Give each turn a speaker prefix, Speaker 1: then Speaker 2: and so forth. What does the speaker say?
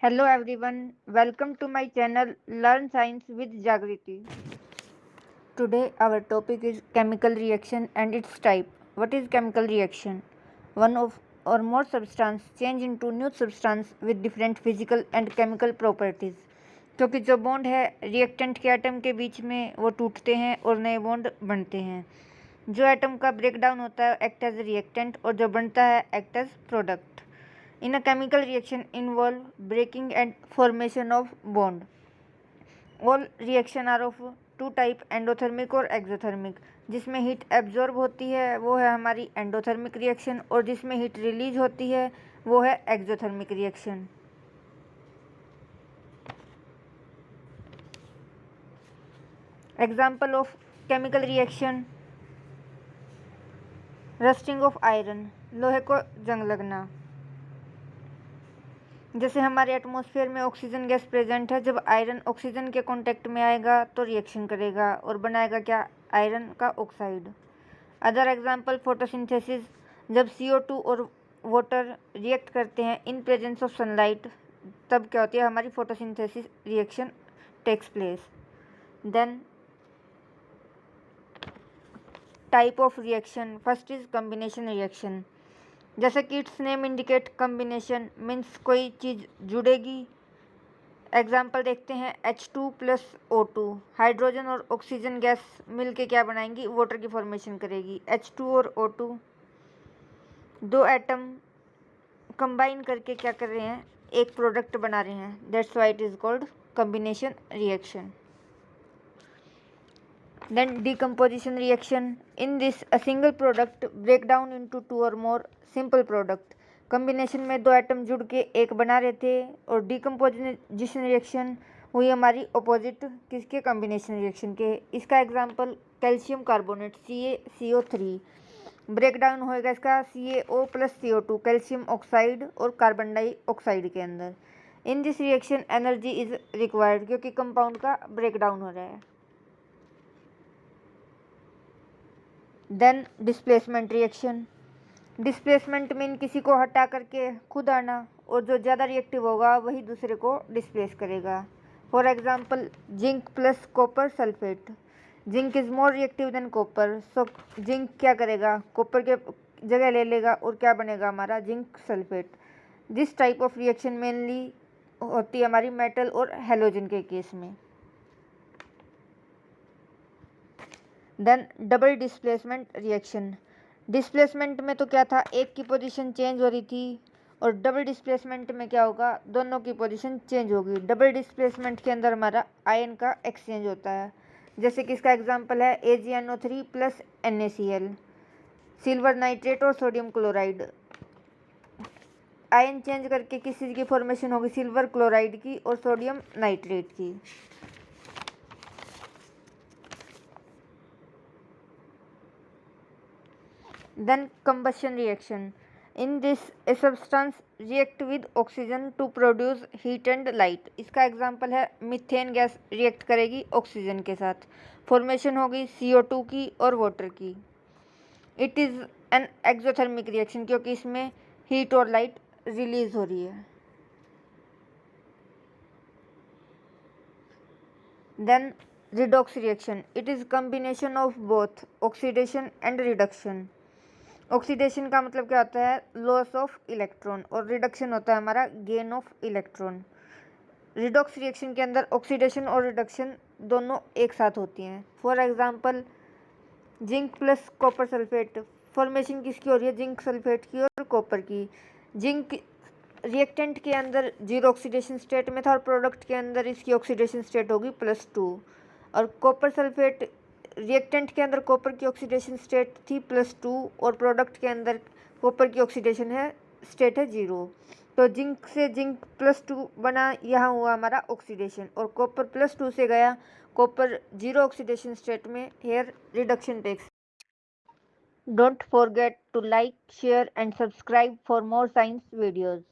Speaker 1: Hello everyone, welcome to my channel Learn Science with Jagriti. Today our topic is chemical reaction and its type. What is chemical reaction? One of or more substance change into new substance with different physical and chemical properties. क्योंकि जो bond है reactant के atom के बीच में वो टूटते हैं और नए बॉन्ड बनते हैं। जो एटम का ब्रेक डाउन होता है एक्ट एज रिएक्टेंट और जो बनता है act as product. In a chemical reaction involve breaking and formation of bond. All reaction are of two type, endothermic और एक्सोथर्मिक. जिसमें हीट एब्जॉर्ब होती है वो है हमारी एंडोथर्मिक रिएक्शन और जिसमें हीट रिलीज होती है वो है exothermic reaction. Example of chemical reaction: rusting of iron, लोहे को जंग लगना. जैसे हमारे एटमॉस्फेयर में ऑक्सीजन गैस प्रेजेंट है, जब आयरन ऑक्सीजन के कांटेक्ट में आएगा तो रिएक्शन करेगा और बनाएगा क्या, आयरन का ऑक्साइड. अदर एग्जांपल फोटोसिंथेसिस, जब CO2 और वाटर रिएक्ट करते हैं इन प्रेजेंस ऑफ सनलाइट तब क्या होती है, हमारी photosynthesis reaction takes place. Then type of reaction, first is combination reaction. जैसे कि it's name indicate combination means कोई चीज़ जुड़ेगी. एग्जाम्पल देखते हैं H2 प्लस O2, हाइड्रोजन और ऑक्सीजन गैस मिलके क्या बनाएंगी, वाटर की फॉर्मेशन करेगी. H2 और O2 दो एटम कंबाइन करके क्या कर रहे हैं, एक प्रोडक्ट बना रहे हैं. That's why it is called combination reaction. Then decomposition reaction. In this, a single product break down into two or more simple product. Combination में दो एटम जुड़ के एक बना रहे थे और डिकम्पोजिशन रिएक्शन हुई हमारी अपोजिट किसके, कॉम्बिनेशन रिएक्शन के. इसका example calcium carbonate CaCO3 break down होएगा इसका CaO plus CO2 calcium oxide और कार्बन डाइऑक्साइड के अंदर. In this reaction energy is required क्योंकि कंपाउंड का ब्रेक डाउन हो रहा है. Then displacement reaction. Displacement mean किसी को हटा करके खुद आना और जो ज़्यादा रिएक्टिव होगा वही दूसरे को डिस्प्लेस करेगा. For example zinc plus copper sulphate. Zinc is more reactive than copper, so zinc क्या करेगा, कॉपर के जगह ले लेगा और क्या बनेगा हमारा, zinc sulphate. This type of reaction mainly होती है हमारी मेटल और हेलोजन के केस में. Then double displacement reaction. Displacement में तो क्या था, एक की पोजीशन चेंज हो रही थी और डबल डिस्प्लेसमेंट में क्या होगा, दोनों की पोजीशन चेंज होगी. डबल डिस्प्लेसमेंट के अंदर हमारा आयन का एक्सचेंज होता है. जैसे कि इसका एग्जांपल है AgNO3 plus NaCl, silver nitrate और सोडियम क्लोराइड. आयन चेंज करके किस चीज़ की फॉर्मेशन होगी, सिल्वर क्लोराइड की और सोडियम नाइट्रेट की. Then combustion reaction. In this, a substance react with oxygen to produce heat and light. इसका एग्जाम्पल है मीथेन गैस रिएक्ट करेगी ऑक्सीजन के साथ, फॉर्मेशन होगी CO2 की और वाटर की. It is an exothermic reaction क्योंकि इसमें हीट और लाइट रिलीज हो रही है. Then redox reaction. It is combination of both oxidation and reduction. Oxidation का मतलब क्या होता है, लॉस ऑफ इलेक्ट्रॉन, और रिडक्शन होता है हमारा gain of electron. Redox reaction के अंदर ऑक्सीडेशन और रिडक्शन दोनों एक साथ होती हैं. For example zinc plus copper sulphate, formation किसकी हो रही है, जिंक सल्फेट की और कॉपर की. जिंक रिएक्टेंट के अंदर जीरो ऑक्सीडेशन स्टेट में था और प्रोडक्ट के अंदर इसकी ऑक्सीडेशन स्टेट होगी +2. और कॉपर सल्फेट रिएक्टेंट के अंदर कॉपर की ऑक्सीडेशन स्टेट थी +2 और प्रोडक्ट के अंदर कॉपर की ऑक्सीडेशन है स्टेट है 0. तो जिंक से जिंक +2 बना, यहाँ हुआ हमारा ऑक्सीडेशन, और कॉपर +2 से गया कॉपर 0 ऑक्सीडेशन स्टेट में, here reduction takes. Don't forget to like, share and subscribe for more science videos.